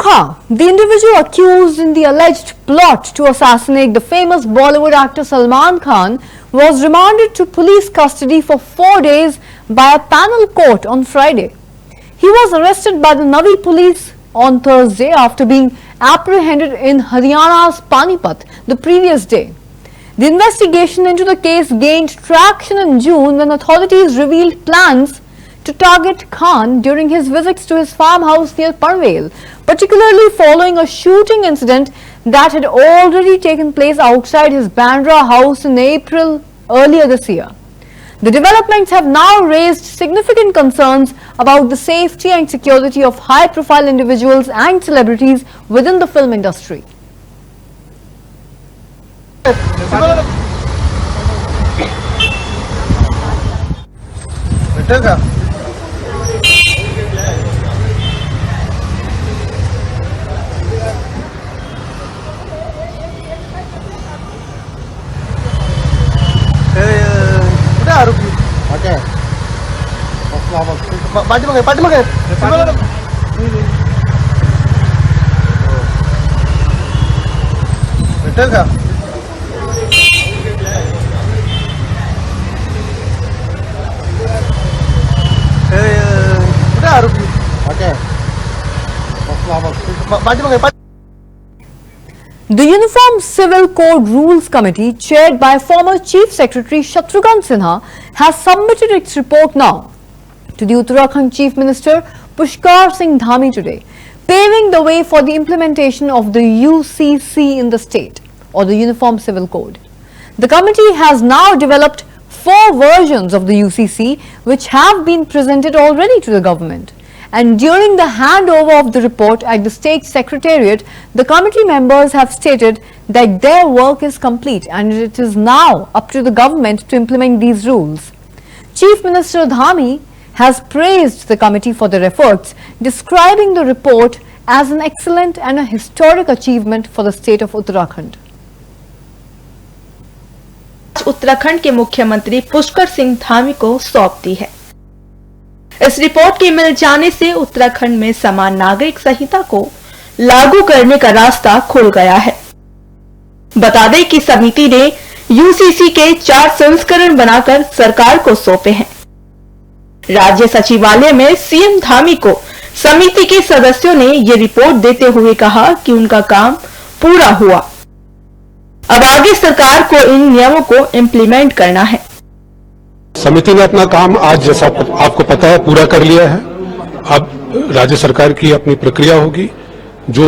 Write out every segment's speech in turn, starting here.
Khan, the individual accused in the alleged plot to assassinate the famous Bollywood actor Salman Khan, was remanded to police custody for 4 days by a panel court on Friday. He was arrested by the Navi police on Thursday after being apprehended in Haryana's Panipat the previous day. The investigation into the case gained traction in June when authorities revealed plans to target Khan during his visits to his farmhouse near Panvel, particularly following a shooting incident that had already taken place outside his Bandra house in April earlier this year. The developments have now raised significant concerns about the safety and security of high-profile individuals and celebrities within the film industry. पाठीमागे भेटेल का कुठे आरोपी पाठीमागे The Uniform Civil Code Rules Committee, chaired by former Chief Secretary Shatrughan Sinha, has submitted its report now to the Uttarakhand Chief Minister Pushkar Singh Dhami today, paving the way for the implementation of the UCC in the state, or the Uniform Civil Code. The committee has now developed 4 versions of the UCC, which have been presented already to the government. And during the handover of the report at the State Secretariat, the committee members have stated that their work is complete and it is now up to the government to implement these rules. Chief Minister Dhami has praised the committee for their efforts, describing the report as an excellent and a historic achievement for the state of Uttarakhand. Uttarakhand के मुख्यमंत्री पुष्कर सिंह धामी को सौंप दी है। इस report के मिल जाने से उत्तराखंड में समान नागरिक संहिता को लागू करने का रास्ता खुल गया है। बता दें कि समिति ने यूसीसी के 4 संस्करण बनाकर सरकार को सौंपे हैं। राज्य सचिवालय में सीएम धामी को समिति के सदस्यों ने ये रिपोर्ट देते हुए कहा कि उनका काम पूरा हुआ। अब आगे सरकार को इन नियमों को इम्प्लीमेंट करना है। समिति ने अपना काम आज, जैसा आपको पता है, पूरा कर लिया है। अब राज्य सरकार की अपनी प्रक्रिया होगी। जो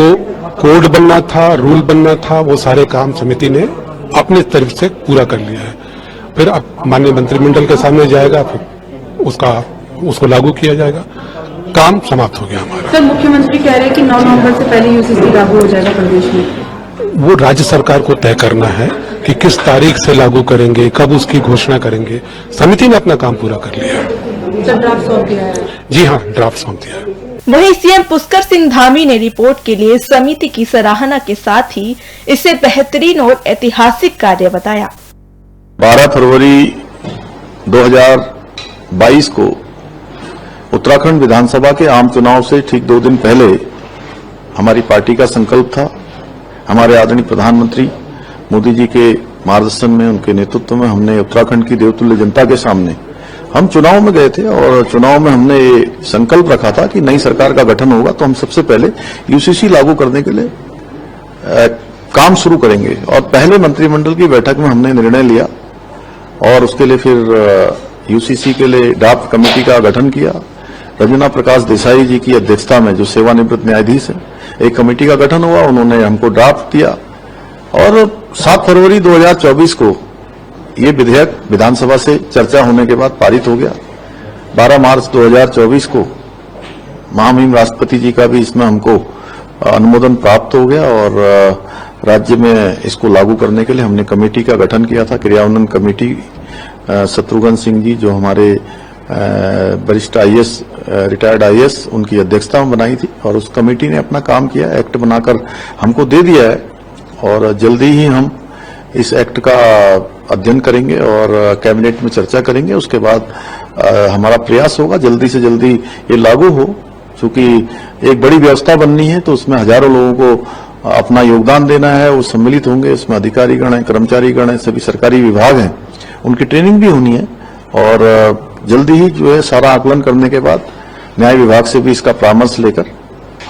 कोड बनना था, रूल बनना था, वो सारे काम समिति ने अपनी तरफ से पूरा कर लिया है। फिर अब माननीय मंत्रिमंडल के सामने जाएगा, फिर उसको लागू किया जाएगा। काम समाप्त हो गया हमारा। सर, मुख्यमंत्री कह रहे हैं कि 9 नवंबर से पहले यूसीसी लागू हो जाएगा प्रदेश में। वो राज्य सरकार को तय करना है कि किस तारीख से लागू करेंगे, कब उसकी घोषणा करेंगे। समिति ने अपना काम पूरा कर लिया है। सर, ड्राफ्ट सौंप दिया है। जी हाँ, ड्राफ्ट सौंप दिया है। वहीं सीएम पुष्कर सिंह धामी ने रिपोर्ट के लिए समिति की सराहना के साथ ही इसे बेहतरीन और ऐतिहासिक कार्य बताया। 12 फरवरी 2022 को उत्तराखंड विधानसभा के आम चुनाव से ठीक 2 दिन पहले हमारी पार्टी का संकल्प था। हमारे आदरणीय प्रधानमंत्री मोदी जी के मार्गदर्शन में, उनके नेतृत्व में हमने उत्तराखंड की देवतुल्य जनता के सामने हम चुनाव में गए थे और चुनाव में हमने ये संकल्प रखा था कि नई सरकार का गठन होगा तो हम सबसे पहले यूसीसी लागू करने के लिए काम शुरू करेंगे। और पहले मंत्रिमंडल की बैठक में हमने निर्णय लिया और उसके लिए फिर यूसीसी के लिए ड्राफ्ट कमेटी का गठन किया। रंजना प्रकाश देसाई जी की अध्यक्षता में, जो सेवानिवृत्त न्यायाधीश है, एक कमेटी का गठन हुआ। उन्होंने हमको ड्राफ्ट दिया और 7 फरवरी 2024 को ये विधेयक विधानसभा से चर्चा होने के बाद पारित हो गया। 12 मार्च 2024 को महामहिम राष्ट्रपति जी का भी इसमें हमको अनुमोदन प्राप्त हो गया और राज्य में इसको लागू करने के लिए हमने कमेटी का गठन किया था, क्रियान्वयन कमेटी। शत्रुघ्न सिंह जी, जो हमारे वरिष्ठ आईएएस, रिटायर्ड आईएएस, उनकी अध्यक्षता में बनाई थी और उस कमेटी ने अपना काम किया, एक्ट बनाकर हमको दे दिया है और जल्दी ही हम इस एक्ट का अध्ययन करेंगे और कैबिनेट में चर्चा करेंगे। उसके बाद हमारा प्रयास होगा जल्दी से जल्दी ये लागू हो चूंकि एक बड़ी व्यवस्था बननी है तो उसमें हजारों लोगों को अपना योगदान देना है, वो सम्मिलित होंगे। इसमें अधिकारीगण हैं, कर्मचारीगण हैं, सभी सरकारी विभाग हैं, उनकी ट्रेनिंग भी होनी है और जल्दी ही जो है सारा आकलन करने के बाद न्याय विभाग से भी इसका परामर्श लेकर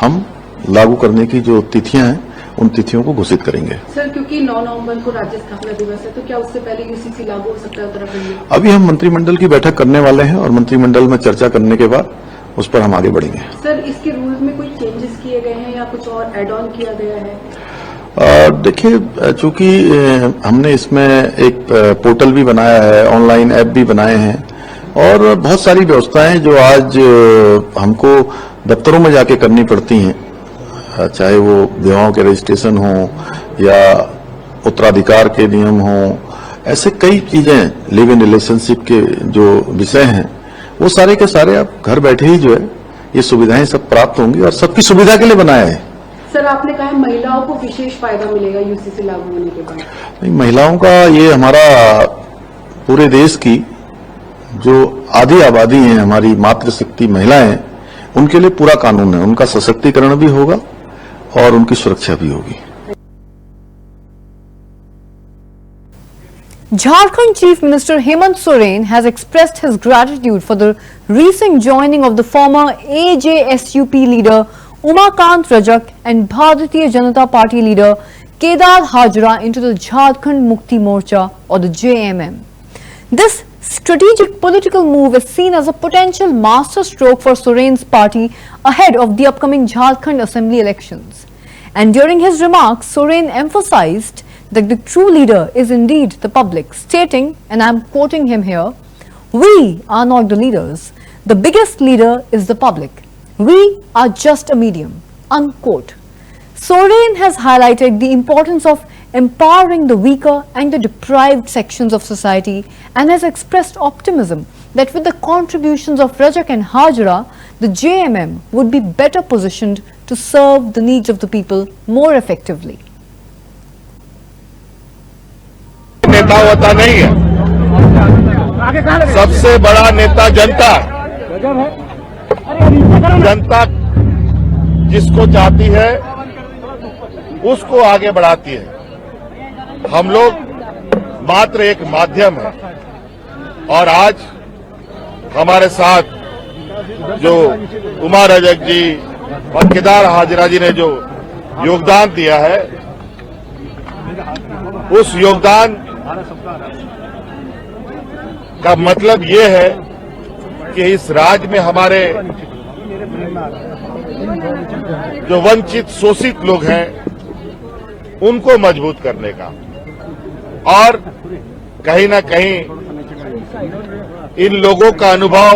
हम लागू करने की जो तिथियां हैं उन तिथियों को घोषित करेंगे। सर, क्योंकि 9 नवंबर को राज्य स्थापना दिवस है, तो क्या उससे पहले यूसीसी लागू हो सकता है उत्तराखंड में? अभी हम मंत्रिमंडल की बैठक करने वाले हैं और मंत्रिमंडल में चर्चा करने के बाद उस पर हम आगे बढ़ेंगे। सर, इसके रूल्स में कोई चेंजेस किए गए हैं या कुछ और एड ऑन किया गया है? देखिए, चूंकि हमने इसमें एक पोर्टल भी बनाया है, ऑनलाइन ऐप भी बनाए हैं और बहुत सारी व्यवस्थाएं जो आज हमको दफ्तरों में जाके करनी पड़ती हैं, चाहे वो विवाहों के रजिस्ट्रेशन हो या उत्तराधिकार के नियम हो, ऐसे कई चीजें लिव इन रिलेशनशिप के जो विषय हैं वो सारे के सारे अब घर बैठे ही जो है ये सुविधाएं सब प्राप्त होंगी और सबकी सुविधा के लिए बनाया है। सर, आपने कहा महिलाओं को विशेष फायदा मिलेगा यूसीसी लागू होने के बाद। नहीं, महिलाओं का ये हमारा पूरे देश की जो आधी आबादी है, हमारी मातृशक्ति महिलाएं, उनके लिए पूरा कानून है, उनका सशक्तिकरण भी होगा और उनकी सुरक्षा भी होगी। Jharkhand Chief Minister Hemant Soren has expressed his gratitude for the recent joining of the former AJSUP leader Umakant Rajak and Bharatiya Janata Party leader Kedar Hajra into the Jharkhand Mukti Morcha or the JMM. This strategic political move is seen as a potential masterstroke for Soren's party ahead of the upcoming Jharkhand Assembly elections. And during his remarks, Soren emphasized that the true leader is indeed the public, stating, and I am quoting him here, "We are not the leaders. The biggest leader is the public. We are just a medium." Unquote. Soren has highlighted the importance of empowering the weaker and the deprived sections of society and has expressed optimism that with the contributions of Rajak and Hajra, the JMM would be better positioned to serve the needs of the people more effectively. नेता होता नहीं है, सबसे बड़ा नेता जनता। जनता जिसको चाहती है उसको आगे बढ़ाती है। हम लोग मात्र एक माध्यम है और आज हमारे साथ जो उमा रजक जी और केदार हाजरा जी ने जो योगदान दिया है, उस योगदान का मतलब ये है कि इस राज्य में हमारे जो वंचित शोषित लोग हैं उनको मजबूत करने का और कहीं ना कहीं इन लोगों का अनुभव,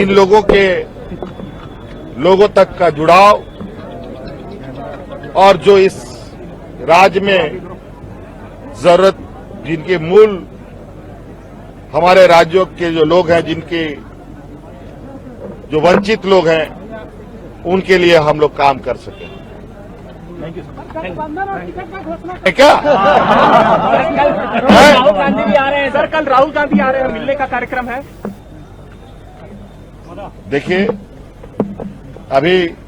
इन लोगों के लोगों तक का जुड़ाव और जो इस राज्य में जरूरत, जिनके मूल हमारे राज्यों के जो लोग हैं, जिनके जो वंचित लोग हैं, उनके लिए हम लोग काम कर सकें। क्या राहुल गांधी भी आ रहे हैं सर, कल राहुल गांधी आ रहे हैं, मिलने का कार्यक्रम है। देखिए, अभी